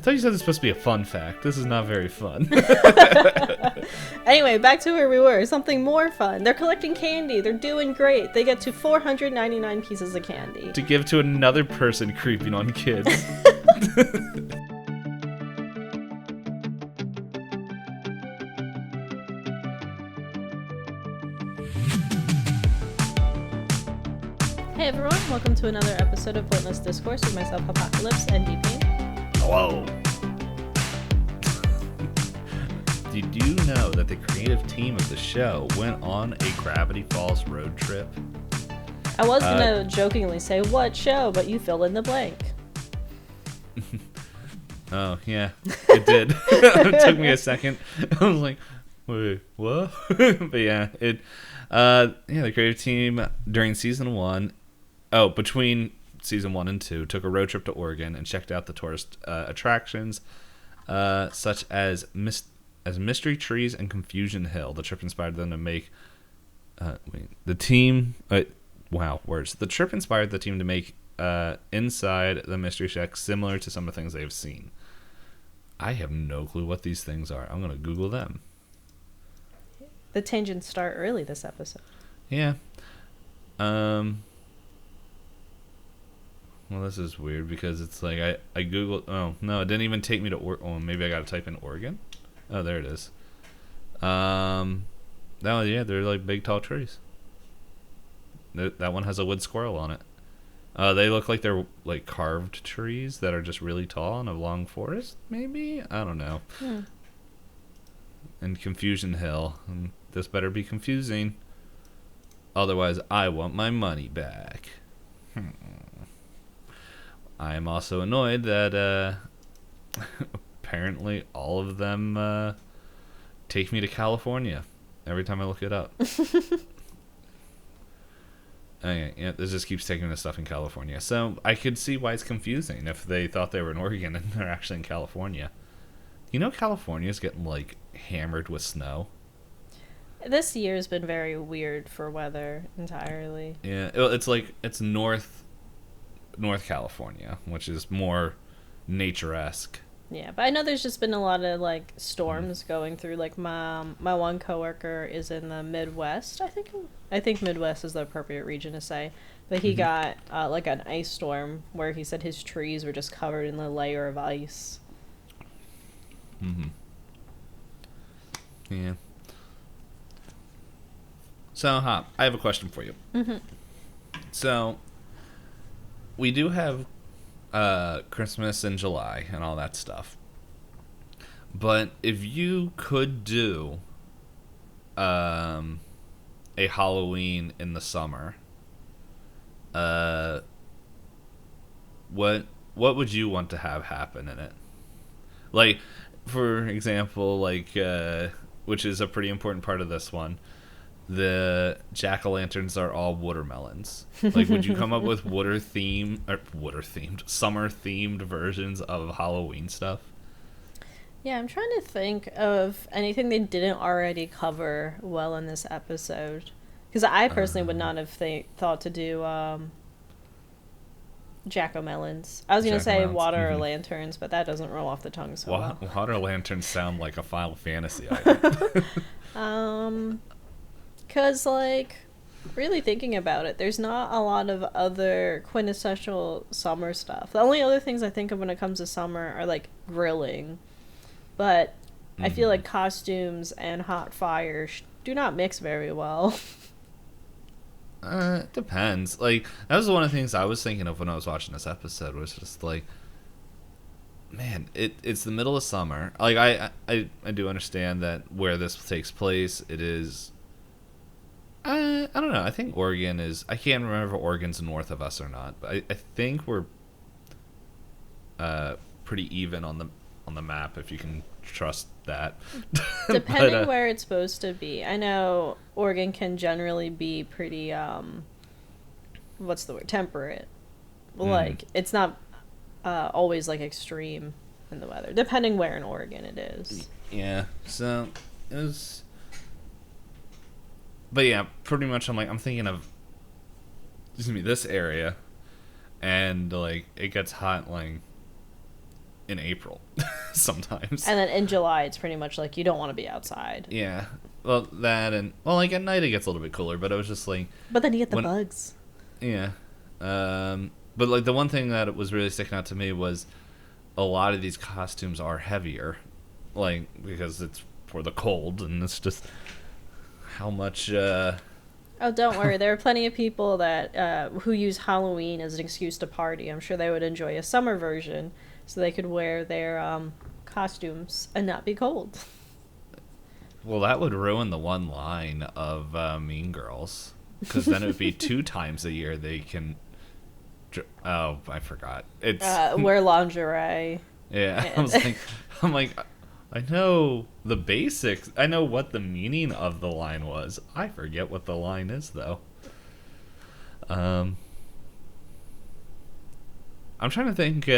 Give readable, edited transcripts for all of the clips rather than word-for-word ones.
thought you said it's supposed to be a fun fact. This is not very fun. Anyway, back to where we were. Something more fun. They're collecting candy. They're doing great. They get to 499 pieces of candy. To give to another person creeping on kids. Hey everyone, welcome to another episode of Pointless Discourse with myself, Hoppocalypse, and Itisdpayne. Hello. Did you know that the creative team of the show went on a Gravity Falls road trip? I was gonna jokingly say, what show? But you fill in the blank. Oh, yeah, it did. It took me a second. I was like, wait, what? But yeah, the creative team during season 1, between season 1 and 2, took a road trip to Oregon and checked out the tourist attractions, such as Mystery Trees and Confusion Hill. The trip inspired them to make The trip inspired the team to make inside the Mystery Shack similar to some of the things they've seen. I have no clue what these things are. I'm going to Google them. The tangents start early this episode. Yeah. Well, this is weird because it's like I Googled. Oh, no, it didn't even take me to Oregon. Oh, maybe I got to type in Oregon. Oh, there it is. No, yeah, they're like big, tall trees. That one has a wood squirrel on it. They look like they're like carved trees that are just really tall in a long forest, maybe? I don't know. And Confusion Hill. This better be confusing. Otherwise, I want my money back. I am also annoyed that apparently all of them take me to California every time I look it up. Okay, yeah, this just keeps taking the stuff in California. So I could see why it's confusing if they thought they were in Oregon and they're actually in California. You know, California's getting like hammered with snow. This year has been very weird for weather entirely. Yeah, it's North California, which is more nature-esque. Yeah, but I know there's just been a lot of like storms going through. Like my one coworker is in the Midwest. I think Midwest is the appropriate region to say. But he got like an ice storm where he said his trees were just covered in a layer of ice. Yeah. So, Hop, I have a question for you. So, we do have Christmas in July and all that stuff. But if you could do a Halloween in the summer, what would you want to have happen in it? Like, for example, which is a pretty important part of this one, the jack-o'-lanterns are all watermelons. Like, would you come up with summer-themed versions of Halloween stuff? Yeah, I'm trying to think of anything they didn't already cover well in this episode. Because I personally would not have thought to do jack-o'-melons. I was going to say water or lanterns, but that doesn't roll off the tongue so well. Water lanterns sound like a Final Fantasy item. Because, like, really thinking about it, there's not a lot of other quintessential summer stuff. The only other things I think of when it comes to summer are, like, grilling. But I feel like costumes and hot fires do not mix very well. It depends. Like, that was one of the things I was thinking of when I was watching this episode, was just like, man, it's the middle of summer. Like, I do understand that where this takes place, it is... I don't know. I think Oregon is... I can't remember if Oregon's north of us or not, but I think we're pretty even on the map, if you can trust that. Depending where it's supposed to be. I know Oregon can generally be pretty, what's the word? Temperate. Like, it's not always, like, extreme in the weather, depending where in Oregon it is. Yeah, so it was... But yeah, pretty much I'm thinking of this area, and like it gets hot like in April sometimes. And then in July, it's pretty much like you don't want to be outside. Yeah. Well, that and like at night it gets a little bit cooler, but it was just like. But then you get the bugs. Yeah. But like the one thing that was really sticking out to me was a lot of these costumes are heavier, like because it's for the cold, and it's just how much. Oh, don't worry. There are plenty of people that who use Halloween as an excuse to party. I'm sure they would enjoy a summer version, so they could wear their costumes and not be cold. Well, that would ruin the one line of Mean Girls, because then it would be 2 times a year they can. Oh, I forgot. It's wear lingerie. Yeah, I'm like, I know the basics. I know what the meaning of the line was. I forget what the line is, though. I'm trying to think.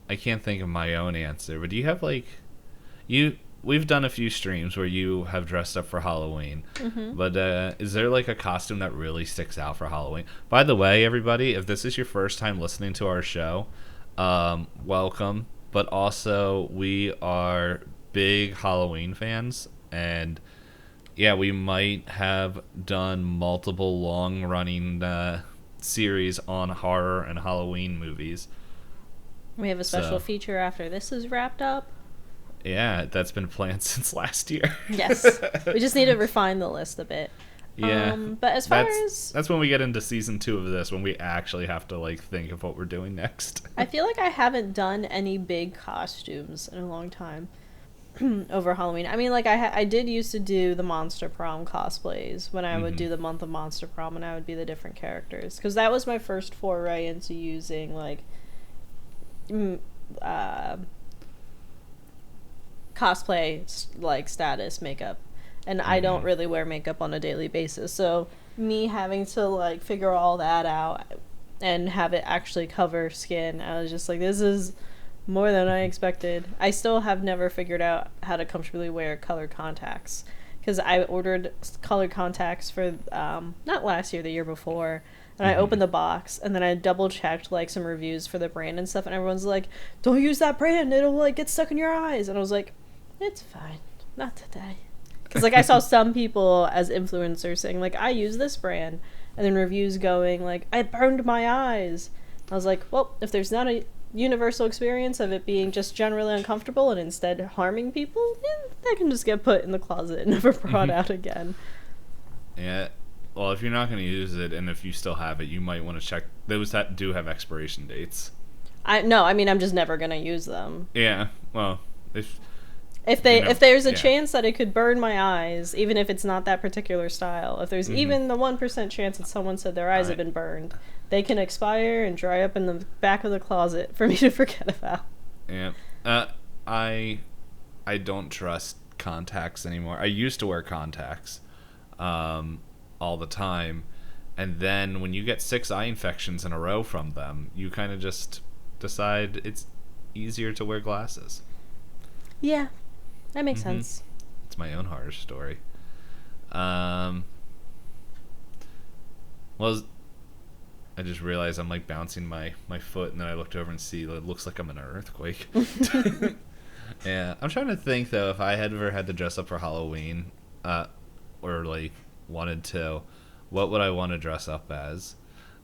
I can't think of my own answer, but do you have like, we've done a few streams where you have dressed up for Halloween, but is there like a costume that really sticks out for Halloween? By the way, everybody, if this is your first time listening to our show, welcome. But also, we are big Halloween fans, and yeah, we might have done multiple long-running series on horror and Halloween movies. We have a special feature after this is wrapped up. Yeah, that's been planned since last year. Yes. We just need to refine the list a bit. Yeah. But as far as... That's when we get into season 2 of this, when we actually have to, like, think of what we're doing next. I feel like I haven't done any big costumes in a long time over Halloween. I mean, like, I did used to do the Monster Prom cosplays when I would do the month of Monster Prom, and I would be the different characters. Because that was my first foray into using, like... cosplay like status makeup, and I don't really wear makeup on a daily basis, so me having to like figure all that out and have it actually cover skin, I was just like, this is more than I expected. I still have never figured out how to comfortably wear colored contacts, because I ordered colored contacts for not last year, the year before. And I opened the box, and then I double-checked, like, some reviews for the brand and stuff, and everyone's like, don't use that brand, it'll, like, get stuck in your eyes. And I was like, it's fine. Not today. Because, like, I saw some people as influencers saying, like, I use this brand, and then reviews going, like, I burned my eyes. I was like, well, if there's not a universal experience of it being just generally uncomfortable and instead harming people, they can just get put in the closet and never brought out again. Yeah. Well, if you're not going to use it, and if you still have it, you might want to check those that do have expiration dates. I mean, I'm just never going to use them. Yeah, well, if there's a chance that it could burn my eyes, even if it's not that particular style, if there's even the 1% chance that someone said their eyes have been burned, they can expire and dry up in the back of the closet for me to forget about. Yeah. I don't trust contacts anymore. I used to wear contacts. All the time, and then when you get 6 eye infections in a row from them, you kind of just decide it's easier to wear glasses. Yeah, that makes sense. It's my own horror story. Well, I just realized I'm like bouncing my foot, and then I looked over and see it looks like I'm in an earthquake. Yeah, I'm trying to think though, if I had ever had to dress up for Halloween, or like wanted to, what would I want to dress up as?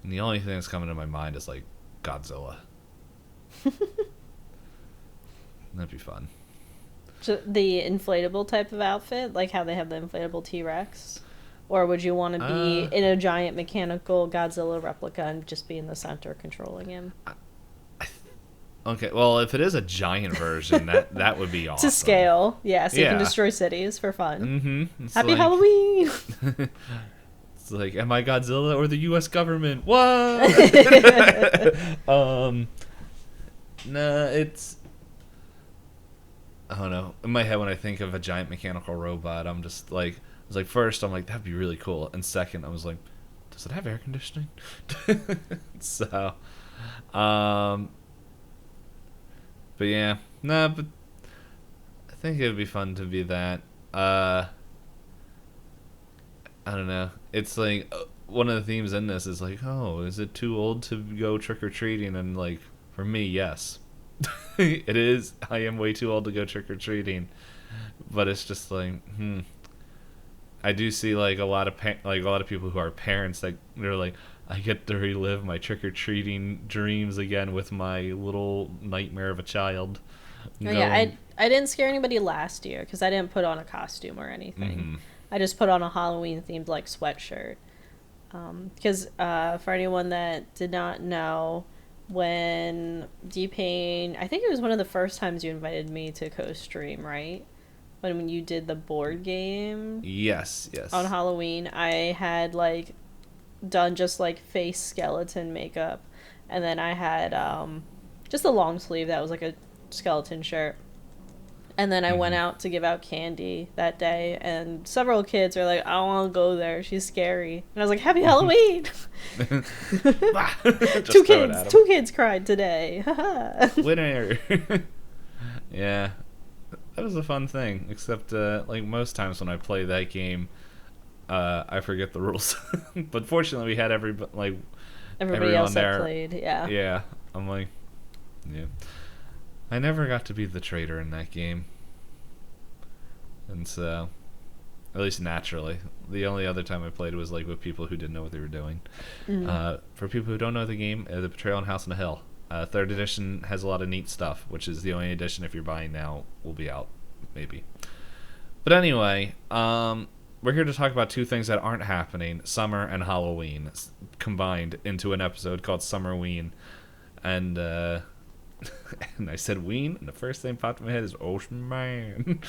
And the only thing that's coming to my mind is like Godzilla. That'd be fun. So the inflatable type of outfit, like how they have the inflatable T-Rex, or would you want to be in a giant mechanical Godzilla replica and just be in the center controlling him? Okay, well, if it is a giant version, that would be awesome. To scale, yeah, so you can destroy cities for fun. Happy like, Halloween! It's like, am I Godzilla or the U.S. government? What? Nah, it's... I don't know. In my head, when I think of a giant mechanical robot, I'm just like... I was like, first, I'm like, that'd be really cool. And second, I was like, does it have air conditioning? So, but yeah, but I think it would be fun to be that. I don't know. It's like, one of the themes in this is like, oh, is it too old to go trick-or-treating? And like, for me, yes. It is. I am way too old to go trick-or-treating. But it's just like, I do see like a lot of people who are parents that they're like, I get to relive my trick-or-treating dreams again with my little nightmare of a child. Yeah, I didn't scare anybody last year because I didn't put on a costume or anything. Mm-hmm. I just put on a Halloween-themed like sweatshirt. Because for anyone that did not know, when Itisdpayne, I think it was one of the first times you invited me to co-stream, right? When you did the board game. Yes. On Halloween, I had like done just like face skeleton makeup, and then I had just a long sleeve that was like a skeleton shirt. And then I went out to give out candy that day, and several kids were like, I don't want to go there, she's scary. And I was like, happy Halloween! Two kids cried today. Winner! Yeah. That was a fun thing, except like most times when I play that game, I forget the rules. But fortunately we had everybody else there. That played, yeah. Yeah. I'm like, yeah. I never got to be the traitor in that game. And so, at least naturally. The only other time I played was like with people who didn't know what they were doing. For people who don't know the game, The Betrayal on House on the Hill. 3rd edition has a lot of neat stuff, which is the only edition if you're buying now will be out, maybe. But anyway, we're here to talk about two things that aren't happening, summer and Halloween, combined into an episode called Summerween. And and I said ween, and the first thing popped in my head is, oh man.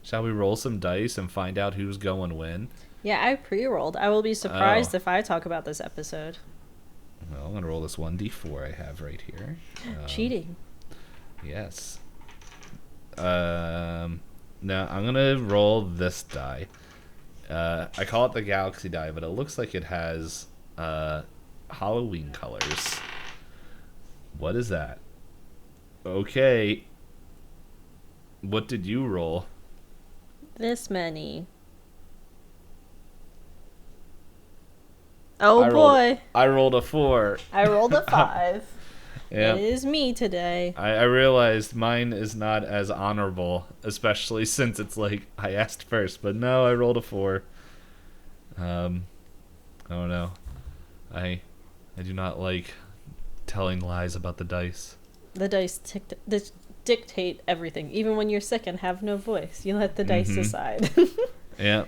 Shall we roll some dice and find out who's going when? Yeah, I pre-rolled. I will be surprised if I talk about this episode. Well, I'm going to roll this 1d4 I have right here. Cheating. Yes. Now, I'm going to roll this die. I call it the Galaxy die, but it looks like it has Halloween colors. What is that? Okay. What did you roll? This many. Oh boy. I rolled a 4. I rolled a 5. Yeah. It is me today. I realized mine is not as honorable, especially since it's like I asked first, but no, I rolled a 4. I don't know. I do not like telling lies about the dice. The dice dictate everything. Even when you're sick and have no voice, you let the dice decide. Yeah.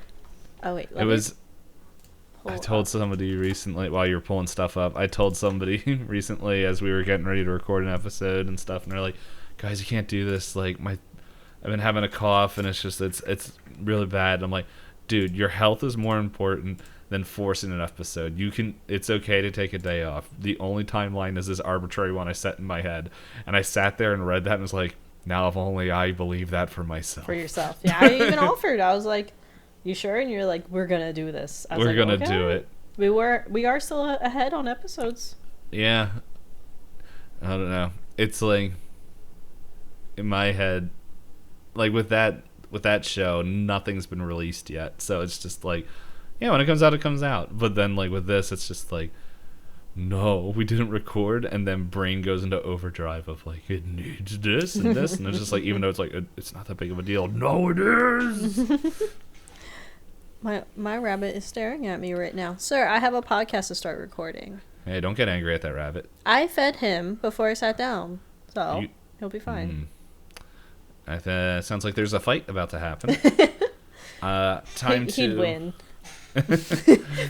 Oh wait. I told somebody recently, while you were pulling stuff up, I told somebody recently as we were getting ready to record an episode and stuff, and they're like, guys, you can't do this. Like, I've been having a cough, and it's really bad. And I'm like, dude, your health is more important than forcing an episode. It's okay to take a day off. The only timeline is this arbitrary one I set in my head. And I sat there and read that and was like, now if only I believe that for myself. For yourself. Yeah, I even offered. I was like, you sure? And you're like, we're gonna do this. We're gonna do it. We are still ahead on episodes. Yeah. I don't know. It's like, in my head, like with that show, nothing's been released yet. So it's just like, yeah, when it comes out, it comes out. But then like with this, it's just like, no, we didn't record, and then brain goes into overdrive of like, it needs this and this, and it's just like, even though it's like, it's not that big of a deal. No, it is. My rabbit is staring at me right now. Sir, I have a podcast to start recording. Hey, don't get angry at that rabbit. I fed him before I sat down, so he'll be fine. Sounds like there's a fight about to happen. He'd win.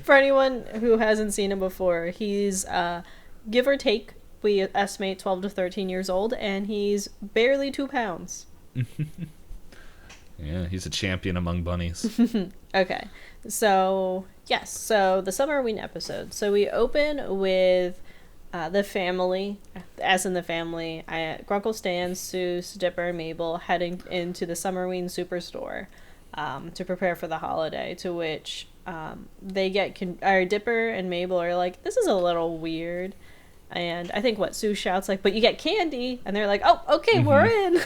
For anyone who hasn't seen him before, he's give or take, we estimate 12 to 13 years old, and he's barely 2 pounds. Yeah, he's a champion among bunnies. Okay, so yes, so the Summerween episode. So we open with the family, as in the family, Grunkle Stan, Seuss, Dipper, and Mabel heading into the Summerween Superstore to prepare for the holiday, to which they get Dipper and Mabel are like, this is a little weird, and I think Sue shouts like, but you get candy, and they're like, oh, okay, we're in.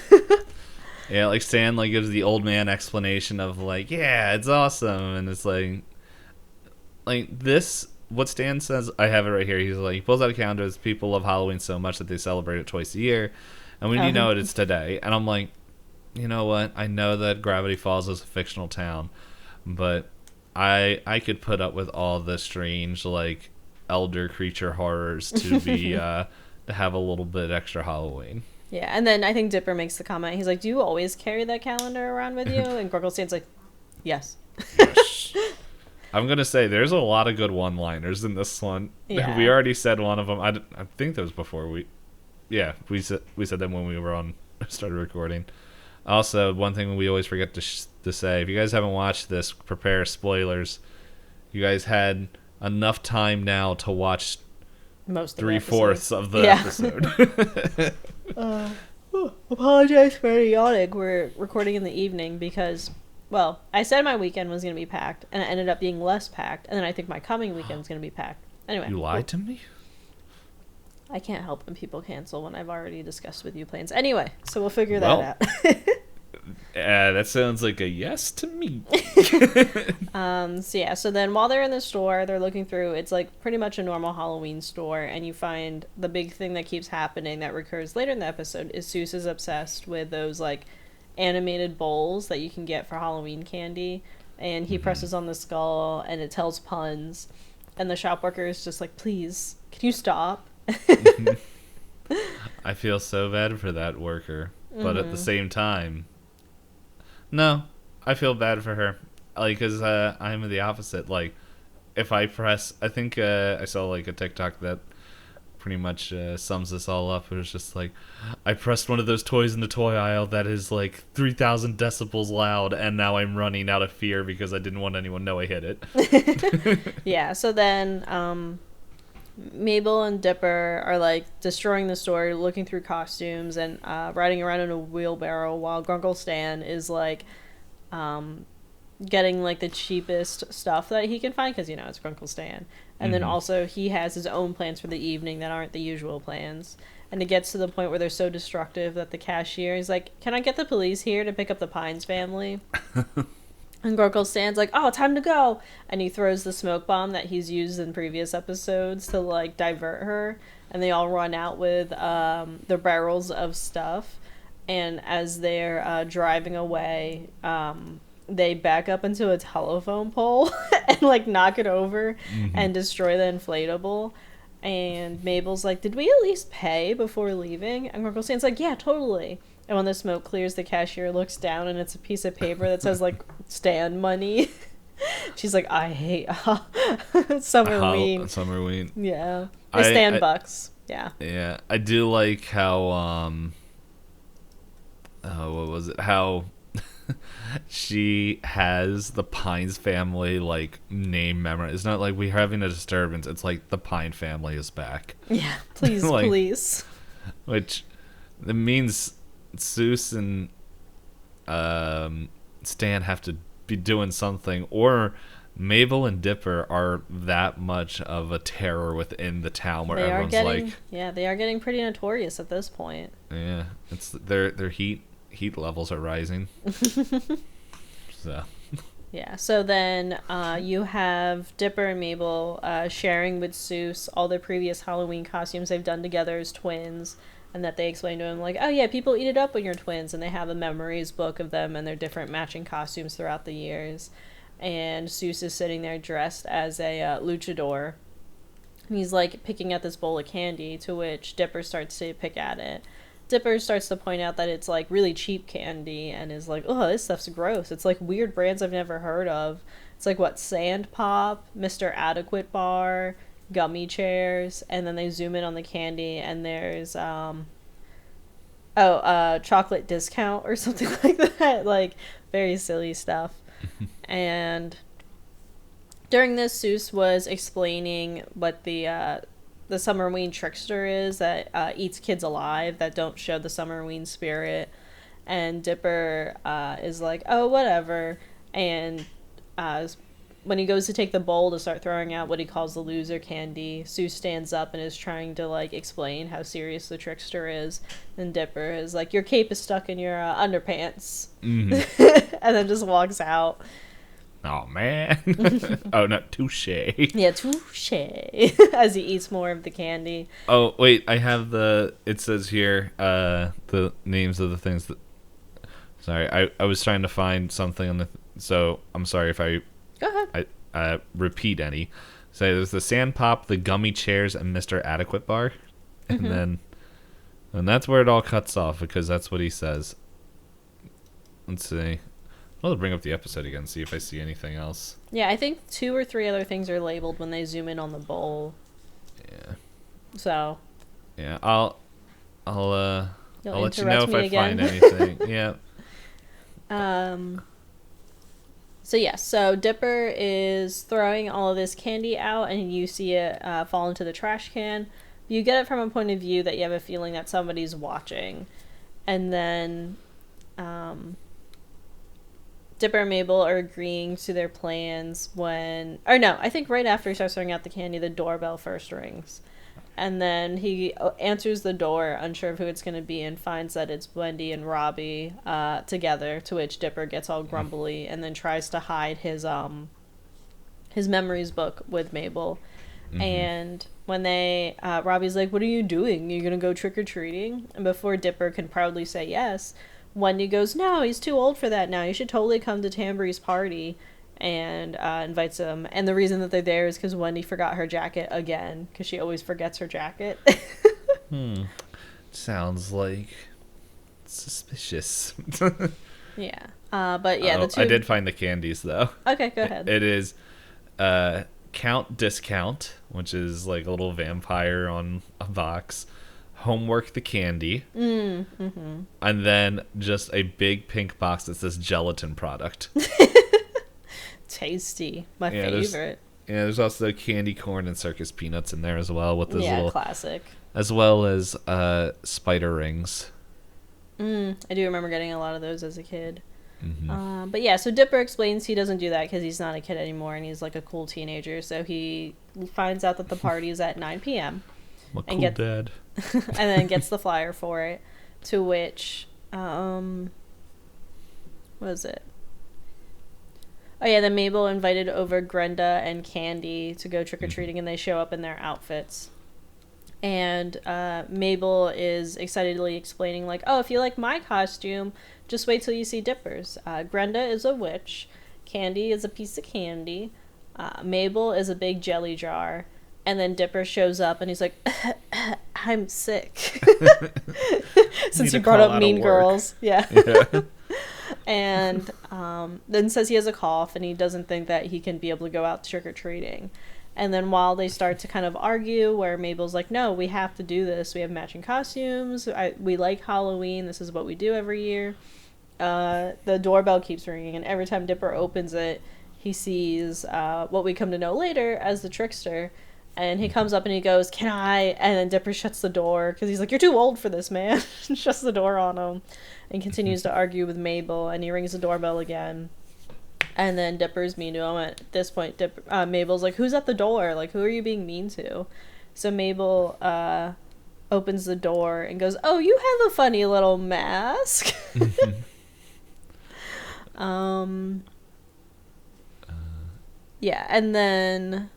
Yeah, like Stan like gives the old man explanation of like, yeah, it's awesome, and it's like like this. What Stan says, I have it right here. He's like, he pulls out a calendar. People love Halloween so much that they celebrate it twice a year, and when you know it, it's today. And I'm like, you know what? I know that Gravity Falls is a fictional town, but I could put up with all the strange like elder creature horrors to be to have a little bit extra Halloween. Yeah, and then I think Dipper makes the comment. He's like, "Do you always carry that calendar around with you?" And Grunkle Stan's like, "Yes." Yes. I'm gonna say there's a lot of good one-liners in this one. Yeah. We already said one of them. I think that was before we said them when we were on started recording. Also, one thing we always forget to say: if you guys haven't watched this, prepare spoilers. You guys had enough time now to watch most 3/4 of the episode. Apologize for any yawning. We're recording in the evening because, well, I said my weekend was going to be packed, and it ended up being less packed, and then I think my coming weekend is going to be packed. Anyway. You lied to me? I can't help when people cancel when I've already discussed with you plans. Anyway, so we'll figure that out. That sounds like a yes to me. So then while they're in the store, they're looking through, it's like pretty much a normal Halloween store, and you find the big thing that keeps happening that recurs later in the episode is Seuss is obsessed with those like animated bowls that you can get for Halloween candy, and he presses on the skull and it tells puns, and the shop worker is just like, please, can you stop? I feel so bad for that worker, but at the same time, no, I feel bad for her. Like, because I'm the opposite. Like, if I press, I think I saw like a TikTok that pretty much sums this all up. It was just like, I pressed one of those toys in the toy aisle that is like 3,000 decibels loud, and now I'm running out of fear because I didn't want anyone to know I hit it. Yeah, so then Mabel and Dipper are like destroying the store, looking through costumes and riding around in a wheelbarrow, while Grunkle Stan is like getting like the cheapest stuff that he can find because, you know, it's Grunkle Stan. And then also he has his own plans for the evening that aren't the usual plans. And it gets to the point where they're so destructive that the cashier is like, can I get the police here to pick up the Pines family? And Grunkle Stan's like, oh, time to go. And he throws the smoke bomb that he's used in previous episodes to, like, divert her. And they all run out with their barrels of stuff. And as they're driving away, they back up into a telephone pole and, like, knock it over and destroy the inflatable. And Mabel's like, did we at least pay before leaving? And Grunkle Stan's like, yeah, totally. And when the smoke clears, the cashier looks down and it's a piece of paper that says, like, Stan money. She's like, I hate Summerween. Summerween. Yeah. They Stan bucks. Yeah. Yeah. I do like how, what was it? How she has the Pines family, like, name memory. It's not like we're having a disturbance. It's like the Pine family is back. Yeah. Please, like, please. Which, it means Seuss and Stan have to be doing something, or Mabel and Dipper are that much of a terror within the town where everyone's like, yeah, they are getting pretty notorious at this point. Yeah, it's their heat levels are rising. So yeah, so then you have Dipper and Mabel sharing with Seuss all their previous Halloween costumes they've done together as twins. And that they explain to him, like, oh, yeah, people eat it up when you're twins. And they have a memories book of them and their different matching costumes throughout the years. And Seuss is sitting there dressed as a luchador. And he's, like, picking at this bowl of candy, to which Dipper starts to pick at it. Dipper starts to point out that it's, like, really cheap candy and is like, oh, this stuff's gross. It's, like, weird brands I've never heard of. It's, like, what, Sand Pop, Mr. Adequate Bar, gummy chairs, and then they zoom in on the candy and there's chocolate discount or something like that, like very silly stuff. And during this, Seuss was explaining what the Summerween trickster is that eats kids alive that don't show the Summerween spirit, and Dipper is like, oh, whatever. And when he goes to take the bowl to start throwing out what he calls the loser candy, Seuss stands up and is trying to, like, explain how serious the trickster is. And Dipper is like, your cape is stuck in your underpants. And then just walks out. Oh man. Oh no, touche. Yeah, touche. As he eats more of the candy. Oh wait, I have it says here the names of the things that. Sorry, I was trying to find something on so I'm sorry if I Go ahead. I repeat any. So there's the Sand Pop, the Gummy Chairs, and Mr. Adequate Bar, and that's where it all cuts off because that's what he says. Let's see. I'll bring up the episode again, see if I see anything else. Yeah, I think 2 or 3 other things are labeled when they zoom in on the bowl. Yeah. So. Yeah, I'll let you know if I again. find anything. Yeah. So Dipper is throwing all of this candy out, and you see it fall into the trash can. You get it from a point of view that you have a feeling that somebody's watching, and then Dipper and Mabel are agreeing to their plans I think right after he starts throwing out the candy, the doorbell first rings. And then he answers the door, unsure of who it's going to be, and finds that it's Wendy and Robbie together, to which Dipper gets all grumbly and then tries to hide his memories book with Mabel. Mm-hmm. And when Robbie's like, "What are you doing? You're going to go trick-or-treating?" And before Dipper can proudly say yes, Wendy goes, "No, he's too old for that now. You should totally come to Tambry's party." And invites him. And the reason that they're there is because Wendy forgot her jacket again, because she always forgets her jacket. Sounds like suspicious. Yeah. But yeah, the two... I did find the candies, though. Okay, go ahead. It is Count Discount, which is like a little vampire on a box. Homework the Candy. Mm-hmm. And then just a big pink box that says gelatin product. Tasty. My favorite. There's also candy corn and circus peanuts in there as well with this little classic. As well as spider rings. I do remember getting a lot of those as a kid. Mm-hmm. But yeah, so Dipper explains he doesn't do that because he's not a kid anymore and he's like a cool teenager. So he finds out that the party is at 9 p.m. I'm a cool dad. And then gets the flyer for it. To which, what is it? Oh yeah, then Mabel invited over Grenda and Candy to go trick-or-treating, and they show up in their outfits. And Mabel is excitedly explaining, like, "Oh, if you like my costume, just wait till you see Dipper's. Grenda is a witch. Candy is a piece of candy. Mabel is a big jelly jar." And then Dipper shows up, and he's like, "I'm sick." Since you brought up Mean Girls. Yeah. And then says he has a cough and he doesn't think that he can be able to go out trick-or-treating. And then while they start to kind of argue, where Mabel's like, "No, we have to do this. We have matching costumes. We like Halloween. This is what we do every year." The doorbell keeps ringing, and every time Dipper opens it, he sees what we come to know later as the trickster. And he comes up and he goes, "Can I?" And then Dipper shuts the door because he's like, "You're too old for this, man." And shuts the door on him and continues to argue with Mabel. And he rings the doorbell again. And then Dipper's mean to him. At this point, Mabel's like, "Who's at the door? Like, who are you being mean to?" So Mabel opens the door and goes, "Oh, you have a funny little mask." Yeah, and then...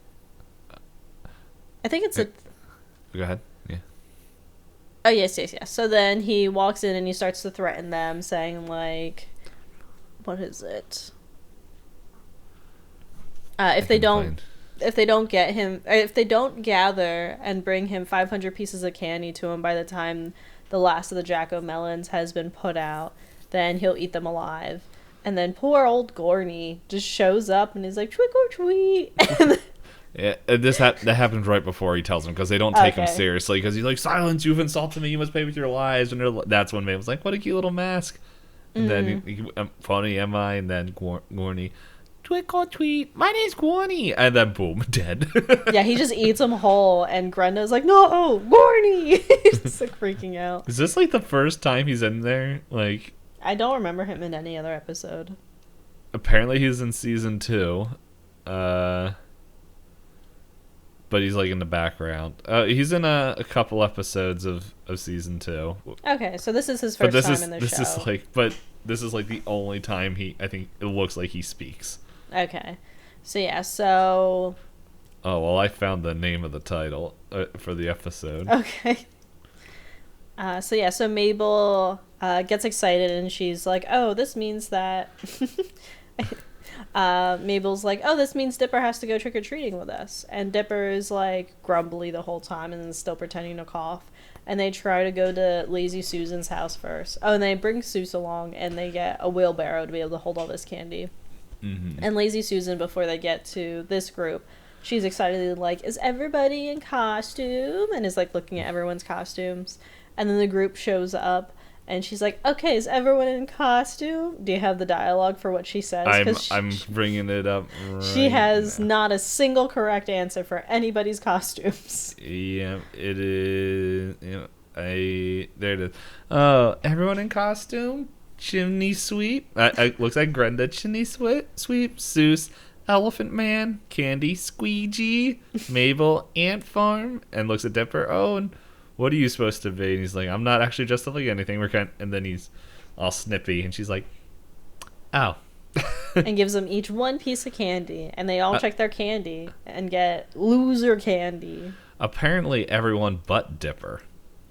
I think it's Go ahead. Yeah. Oh, yes. So then he walks in and he starts to threaten them, saying, like... What is it? If they don't gather and bring him 500 pieces of candy to him by the time the last of the jack-o'-melons has been put out, then he'll eat them alive. And then poor old Gorney just shows up and he's like, "Trick or treat." Yeah, that happens right before he tells them, because they don't take him seriously, because he's like, "Silence, you've insulted me, you must pay with your lives." And that's when Mabel's like, "What a cute little mask." And then funny am I, and then Gorney, "Trick or treat, my name's Gorney," and then boom, dead. Yeah, he just eats them whole, and Grenda's like, "No, Gorney!" He's like freaking out. Is this like the first time he's in there? Like, I don't remember him in any other episode. Apparently he's in season 2. But he's like in the background. He's in a couple episodes of season 2. Okay, so this is his first time in the show. This is like the only time I think it looks like he speaks. Okay. So yeah, so Oh, well, I found the name of the title for the episode. okay. So Mabel gets excited and she's like, "Oh, this means that." Mabel's like, "Oh, this means Dipper has to go trick or treating with us," and Dipper is like grumbly the whole time and then still pretending to cough. And they try to go to Lazy Susan's house first. Oh, and they bring Seuss along and they get a wheelbarrow to be able to hold all this candy. Mm-hmm. And Lazy Susan, before they get to this group, she's excitedly like, "Is everybody in costume?" And is like looking at everyone's costumes. And then the group shows up and she's like, "Okay, is everyone in costume?" Do you have the dialogue for what she says? I'm bringing it up right she has now. not a single correct answer for anybody's costumes. Yeah, it is. Yeah, there it is. Oh, everyone in costume? Chimney sweep? Looks like Grenda chimney sweep, Seuss, Elephant Man, Candy, Squeegee, Mabel, Ant Farm, and looks at Dipper. Oh, and what are you supposed to be? And he's like, I'm not actually dressed up like anything. And then he's all snippy, and she's like, oh. And gives them each one piece of candy, and they all check their candy and get loser candy. Apparently, everyone but Dipper.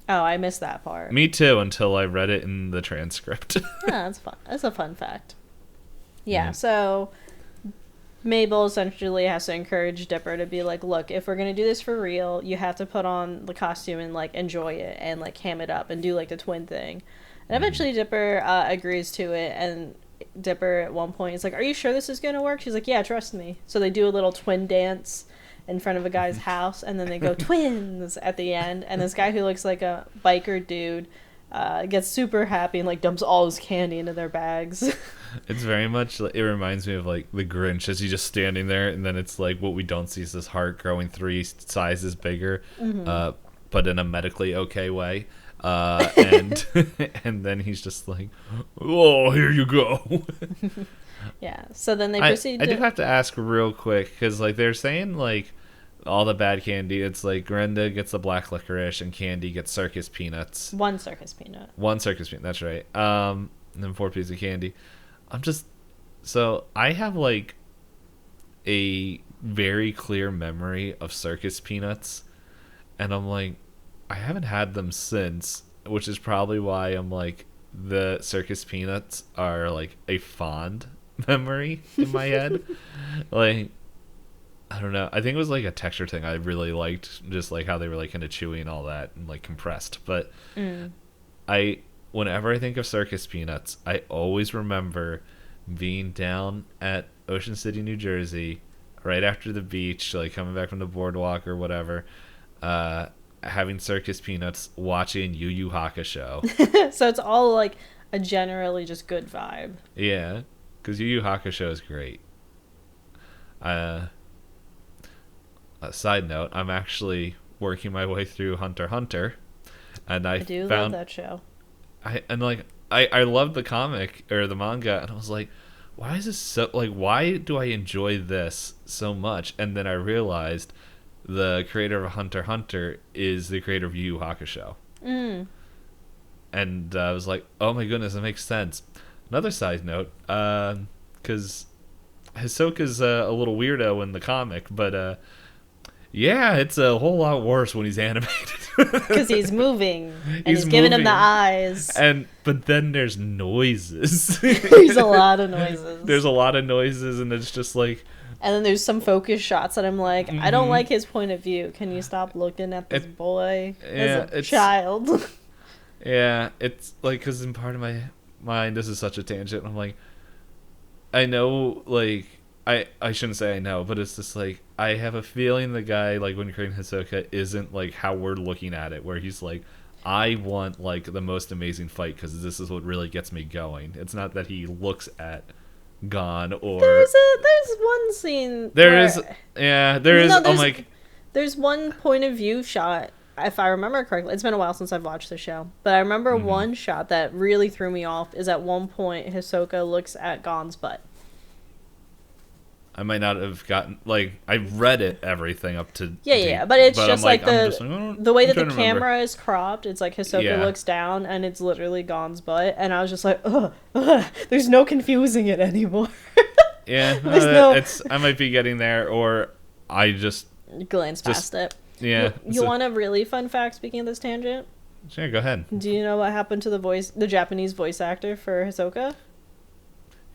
Oh, I missed that part. Me too, until I read it in the transcript. That's fun. That's a fun fact. Yeah, so Mabel essentially has to encourage Dipper to be like, "Look, if we're gonna do this for real, you have to put on the costume and like enjoy it and like ham it up and do like the twin thing." And eventually Dipper agrees to it, and Dipper at one point is like, "Are you sure this is gonna work?" She's like, "Yeah, trust me." So they do a little twin dance in front of a guy's house, and then they go twins at the end, and this guy who looks like a biker dude gets super happy and like dumps all his candy into their bags. It's very much, it reminds me of like the Grinch, as he's just standing there, and then it's like what we don't see is this heart growing 3 sizes bigger, but in a medically okay way. And and then he's just like, "Oh, here you go." Yeah, so then they proceed I do have to ask real quick, because like they're saying like all the bad candy, it's like Grenda gets the black licorice and Candy gets circus peanuts. One circus peanut. One circus peanut, that's right. And then 4 pieces of candy. So I have like a very clear memory of circus peanuts, and I'm like, I haven't had them since, which is probably why I'm like, the circus peanuts are like a fond memory in my head. Like, I don't know, I think it was like a texture thing I really liked, just like how they were like kind of chewy and all that and like compressed. But whenever I think of circus peanuts, I always remember being down at Ocean City, New Jersey, right after the beach, like coming back from the boardwalk or whatever, having circus peanuts, watching Yu Yu Hakusho. So it's all like a generally just good vibe. Yeah, because Yu Yu Hakusho is great. A side note, I'm actually working my way through Hunter x Hunter, and I do found love that show. I loved the comic or the manga, and I was like, why is this so, like, why do I enjoy this so much? And then I realized the creator of Hunter x Hunter is the creator of Yu Yu Hakusho. And I was like, oh my goodness, that makes sense. Another side note, because Hisoka's a little weirdo in the comic, but yeah, it's a whole lot worse when he's animated. Because he's moving, and he's giving him the eyes. But then there's noises. There's a lot of noises. There's a lot of noises, and it's just like... And then there's some focus shots that I'm like, I don't like his point of view. Can you stop looking at this boy as a child? Yeah, it's like, because in part of my mind, this is such a tangent. I'm like, I know, like... I shouldn't say I know, but it's just like, I have a feeling the guy, like, when creating Hisoka isn't like how we're looking at it, where he's like, I want like the most amazing fight because this is what really gets me going. It's not that he looks at Gon or... There's one scene There's one point of view shot, if I remember correctly. It's been a while since I've watched the show, but I remember one shot that really threw me off is at one point Hisoka looks at Gon's butt. I might not have gotten, like, I've read it, everything up to but it's just like the way that the camera is cropped. It's like Hisoka looks down and it's literally Gon's butt, and I was just like, ugh, there's no confusing it anymore. Yeah, I might be getting there, or I just glance past it. Yeah. You want a really fun fact, speaking of this tangent? Sure, go ahead. Do you know what happened to the Japanese voice actor for Hisoka?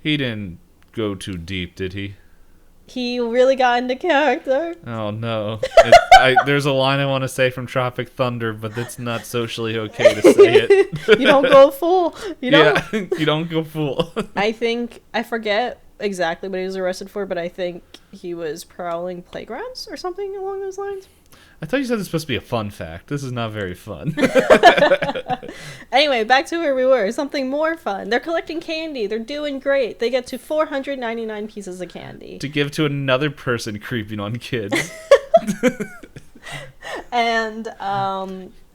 He didn't go too deep, did he? He really got into character. Oh, no. There's a line I want to say from Tropic Thunder, but it's not socially okay to say it. You don't go full. You don't go full. I forget exactly what he was arrested for, but I think he was prowling playgrounds or something along those lines. I thought you said it's supposed to be a fun fact. This is not very fun. Anyway, back to where we were. Something more fun. They're collecting candy. They're doing great. They get to 499 pieces of candy. To give to another person creeping on kids. And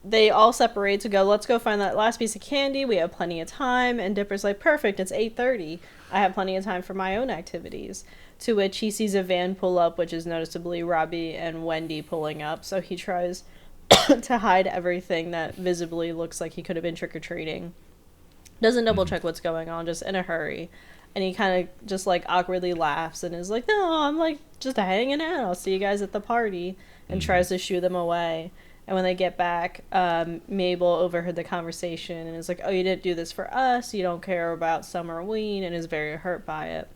they all separate to go, let's go find that last piece of candy. We have plenty of time. And Dipper's like, perfect, it's 8:30. I have plenty of time for my own activities. To which he sees a van pull up, which is noticeably Robbie and Wendy pulling up. So he tries to hide everything that visibly looks like he could have been trick-or-treating. Doesn't double check what's going on, just in a hurry. And he kind of just like awkwardly laughs and is like, no, I'm like just hanging out. I'll see you guys at the party. And tries to shoo them away. And when they get back, Mabel overheard the conversation and is like, oh, you didn't do this for us. You don't care about Summerween, and is very hurt by it.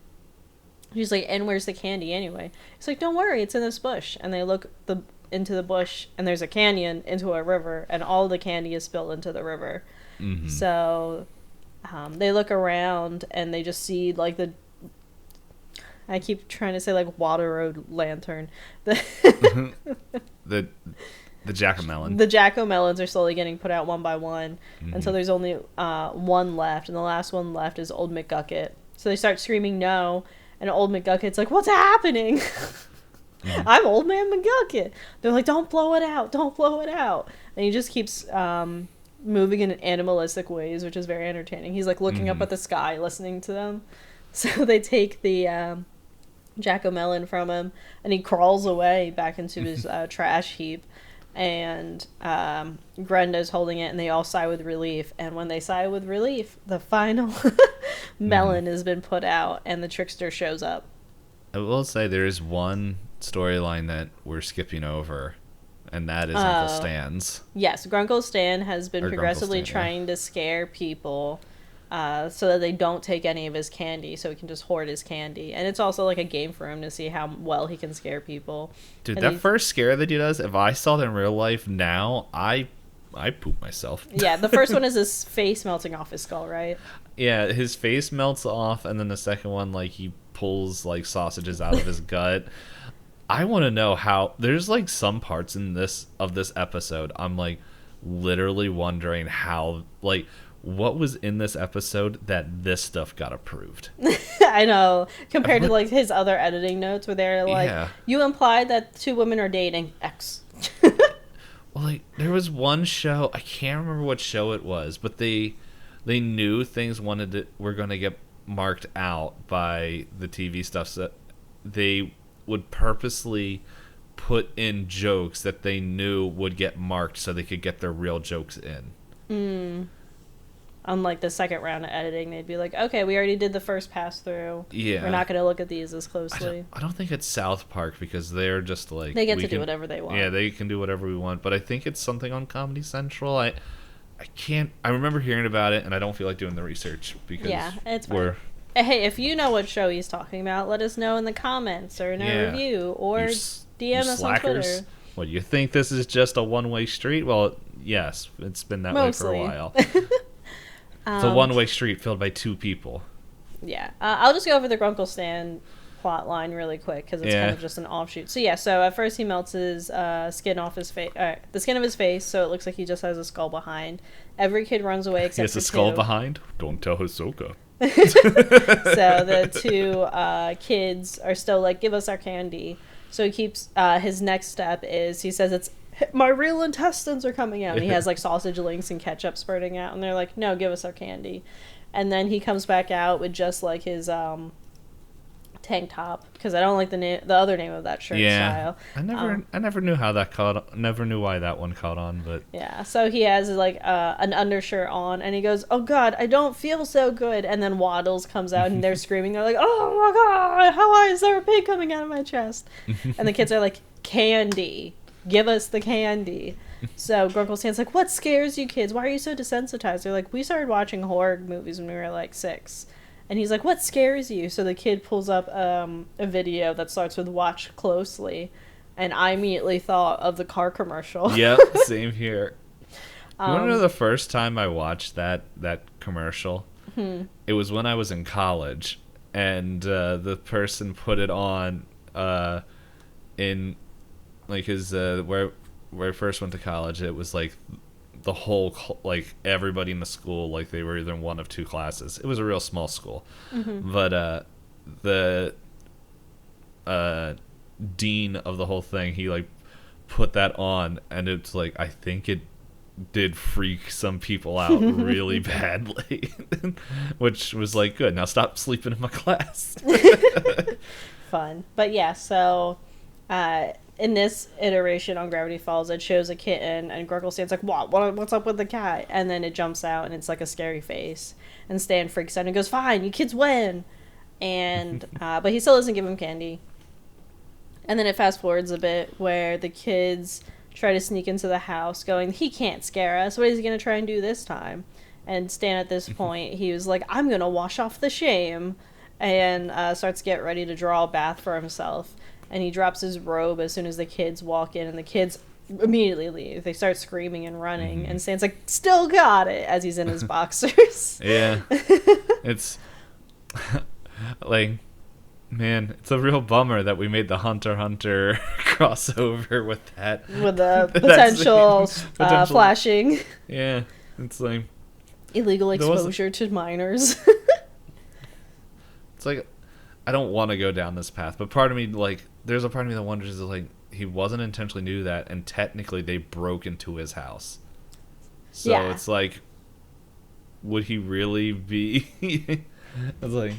She's like, and where's the candy anyway? He's like, don't worry, it's in this bush. And they look into the bush, and there's a canyon into a river, and all the candy is spilled into the river. Mm-hmm. So they look around, and they just see, like, I keep trying to say, like, water road lantern. The jack-o'-melon. The jack-o'-melons are slowly getting put out one by one, until there's only one left, and the last one left is Old McGucket. So they start screaming no, and Old McGucket's like, what's happening? I'm Old Man McGucket. They're like, don't blow it out, don't blow it out. And he just keeps moving in animalistic ways, which is very entertaining. He's like looking up at the sky, listening to them. So they take the jack-o'-melon from him, and he crawls away back into his trash heap. And Grenda's holding it, and they all sigh with relief. And when they sigh with relief, the final melon has been put out, and the trickster shows up. I will say there is one storyline that we're skipping over, and that is Uncle Stan's. Yes, Grunkle Stan has been progressively trying to scare people so that they don't take any of his candy, so he can just hoard his candy. And it's also like a game for him to see how well he can scare people. Dude, and that first scare that he does, if I saw that in real life now, I poop myself. Yeah, the first one is his face melting off his skull, right? Yeah, his face melts off, and then the second one, like, he pulls, like, sausages out of his gut. I want to know how... There's, like, some parts in this episode, I'm, like, literally wondering how, like... What was in this episode that this stuff got approved? I know. Compared to, like, his other editing notes where they're like, you implied that two women are dating X. Well, like, there was one show, I can't remember what show it was, but they knew things were going to get marked out by the TV stuff, so they would purposely put in jokes that they knew would get marked so they could get their real jokes in. Unlike the second round of editing, they'd be like, okay, we already did the first pass through. Yeah. We're not going to look at these as closely. I don't think it's South Park, because they're just like... They get to do whatever they want. Yeah, they can do whatever we want. But I think it's something on Comedy Central. I remember hearing about it, and I don't feel like doing the research, because it's fine. Hey, if you know what show he's talking about, let us know in the comments or in a review, or DM us on Twitter. What, you think this is just a one-way street? Well, yes, it's been that way for a while. It's a one-way street filled by two people. Yeah. I'll just go over the Grunkle Stan plot line really quick, because it's kind of just an offshoot. So at first he melts his skin off his face, the skin of his face, so it looks like he just has a skull behind. Every kid runs away except for two. He has a skull behind? Don't tell Hisoka. So the two kids are still like, give us our candy. So he keeps, his next step is, he says it's, my real intestines are coming out. And he has like sausage links and ketchup spurting out, and they're like, no, give us our candy. And then he comes back out with just like his tank top because I don't like the other name of that shirt style. I never knew how that never knew why that one caught on, but yeah. So he has like an undershirt on, and he goes, "Oh God, I don't feel so good." And then Waddles comes out, and they're screaming. They're like, "Oh my God, how is there a pig coming out of my chest?" And the kids are like, "Candy, give us the candy." So Grunkle Stan's like, "What scares you kids? Why are you so desensitized?" They're like, "We started watching horror movies when we were like 6." And he's like, "What scares you?" So the kid pulls up a video that starts with "Watch closely," and I immediately thought of the car commercial. Yep, same here. You want to know the first time I watched that commercial? It was when I was in college, and the person put it on in like his where I first went to college. It was like the whole like everybody in the school, like they were either in one of two classes. It was a real small school, but the dean of the whole thing, he like put that on, and it's like I think it did freak some people out really badly, which was like, good, now stop sleeping in my class. Fun. But yeah, so in this iteration on Gravity Falls, it shows a kitten, and Grunkle Stan's like, what's up with the cat? And then it jumps out, and it's like a scary face. And Stan freaks out and goes, "Fine, you kids win." And but he still doesn't give him candy. And then it fast forwards a bit where the kids try to sneak into the house going, "He can't scare us. What is he going to try and do this time?" And Stan at this point, he was like, "I'm going to wash off the shame," and starts to get ready to draw a bath for himself. And he drops his robe as soon as the kids walk in, and the kids immediately leave. They start screaming and running, and Stan's like, "Still got it," as he's in his boxers. Yeah. It's like, man, it's a real bummer that we made the Hunter x Hunter crossover with that. With the potential flashing. Yeah, it's like illegal exposure to minors. It's like, I don't want to go down this path, but part of me, like, there's a part of me that wonders, like, he wasn't intentionally do that, and technically they broke into his house. So yeah. It's like, would he really be? I was like,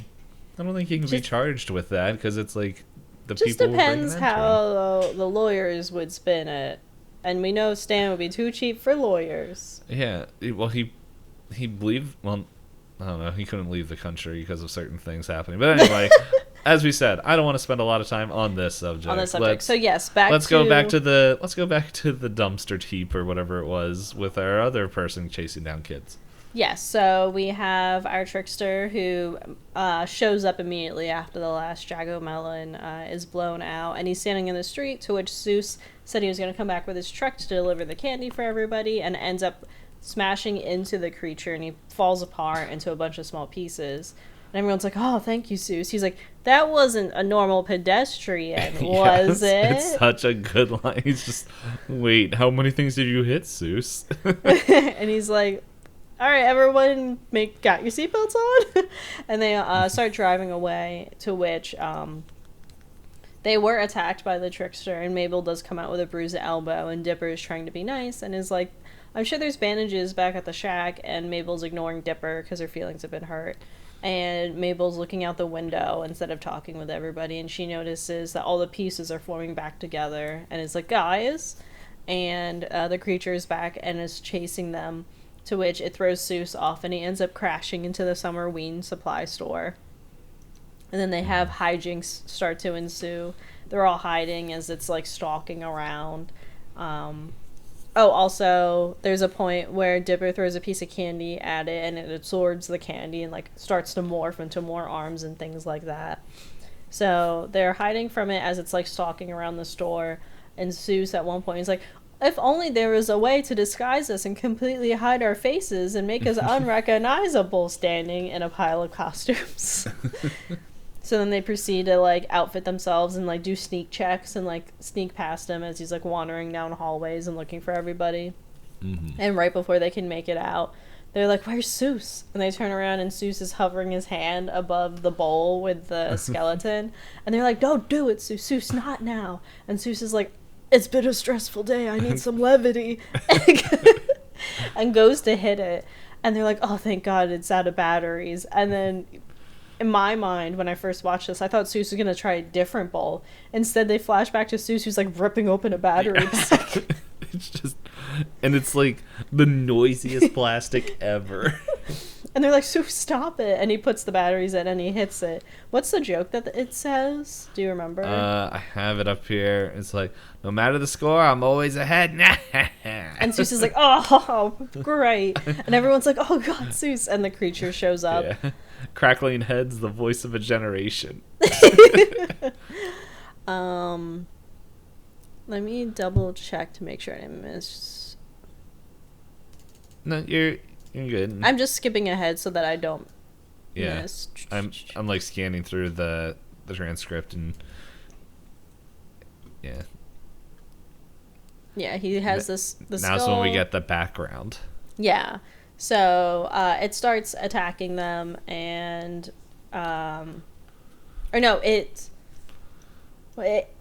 I don't think he can be charged with that, because it's like the people. Just depends how the lawyers would spin it, and we know Stan would be too cheap for lawyers. Yeah, well, he believed. Well, I don't know. He couldn't leave the country because of certain things happening. But anyway, as we said, I don't want to spend a lot of time on this subject. So yes, let's go back to the dumpster heap or whatever it was with our other person chasing down kids. Yes, so we have our trickster who shows up immediately after the last Jagomelon is blown out, and he's standing in the street, to which Seuss said he was going to come back with his truck to deliver the candy for everybody, and ends up smashing into the creature, and he falls apart into a bunch of small pieces. And everyone's like, "Oh, thank you, Seuss." He's like, "That wasn't a normal pedestrian, was it?" It's such a good line. He's just, "Wait, how many things did you hit, Seuss?" And he's like, "All right, everyone, got your seatbelts on?" And they start driving away, to which they were attacked by the trickster, and Mabel does come out with a bruised elbow, and Dipper is trying to be nice and is like, "I'm sure there's bandages back at the shack," and Mabel's ignoring Dipper because her feelings have been hurt. And Mabel's looking out the window instead of talking with everybody, and she notices that all the pieces are forming back together, and is like, "Guys," and the creature is back and is chasing them, to which it throws Seuss off, and he ends up crashing into the Summerween supply store. And then they have hijinks start to ensue. They're all hiding as it's like stalking around. Also, there's a point where Dipper throws a piece of candy at it, and it absorbs the candy and like starts to morph into more arms and things like that. So they're hiding from it as it's like stalking around the store. And Seuss at one point is like, "If only there was a way to disguise us and completely hide our faces and make us unrecognizable," standing in a pile of costumes. So then they proceed to like outfit themselves and like do sneak checks and like sneak past him as he's like wandering down hallways and looking for everybody. And right before they can make it out, they're like, "Where's Seuss?" And they turn around, and Seuss is hovering his hand above the bowl with the skeleton. And they're like, "Don't do it, Seuss. Seuss, not now." And Seuss is like, "It's been a stressful day. I need some levity." And goes to hit it. And they're like, "Oh, thank God it's out of batteries." And then in my mind, when I first watched this, I thought Seuss was going to try a different bowl. Instead, they flash back to Seuss, who's, like, ripping open a battery pack. It's just... And it's, like, the noisiest plastic ever. And they're like, Seuss, stop it. And he puts the batteries in and he hits it. What's the joke that it says? Do you remember? I have it up here. It's like, no matter the score, I'm always ahead. And Seuss is like, oh, great. And everyone's like, oh, God, Seuss. And the creature shows up. Yeah. Crackling heads, the voice of a generation. Let me double check to make sure I didn't miss. No, you're good. I'm just skipping ahead so that I don't miss. I'm like scanning through the transcript and yeah, he has the now's skull. when we get the background. Yeah. So it starts attacking them, and it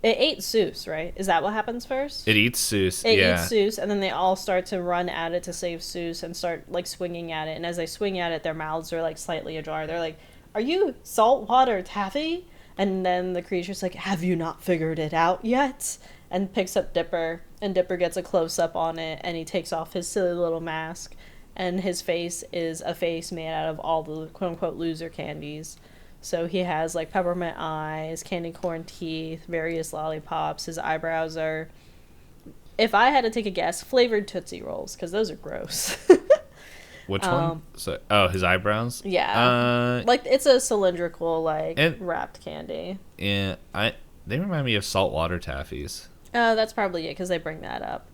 ate Seuss, right? Is that what happens first? It eats Seuss. It eats Seuss, and then they all start to run at it to save Seuss and start like swinging at it. And as they swing at it, their mouths are like slightly ajar. They're like, "Are you saltwater taffy?" And then the creature's like, "Have you not figured it out yet?" And picks up Dipper, and Dipper gets a close up on it, and he takes off his silly little mask. And his face is a face made out of all the quote-unquote loser candies. So he has, like, peppermint eyes, candy corn teeth, various lollipops. His eyebrows are, if I had to take a guess, flavored Tootsie Rolls, because those are gross. Which one? His eyebrows? Yeah. Like, it's a cylindrical, like, wrapped candy. Yeah, they remind me of saltwater taffies. Oh, that's probably it, because they bring that up.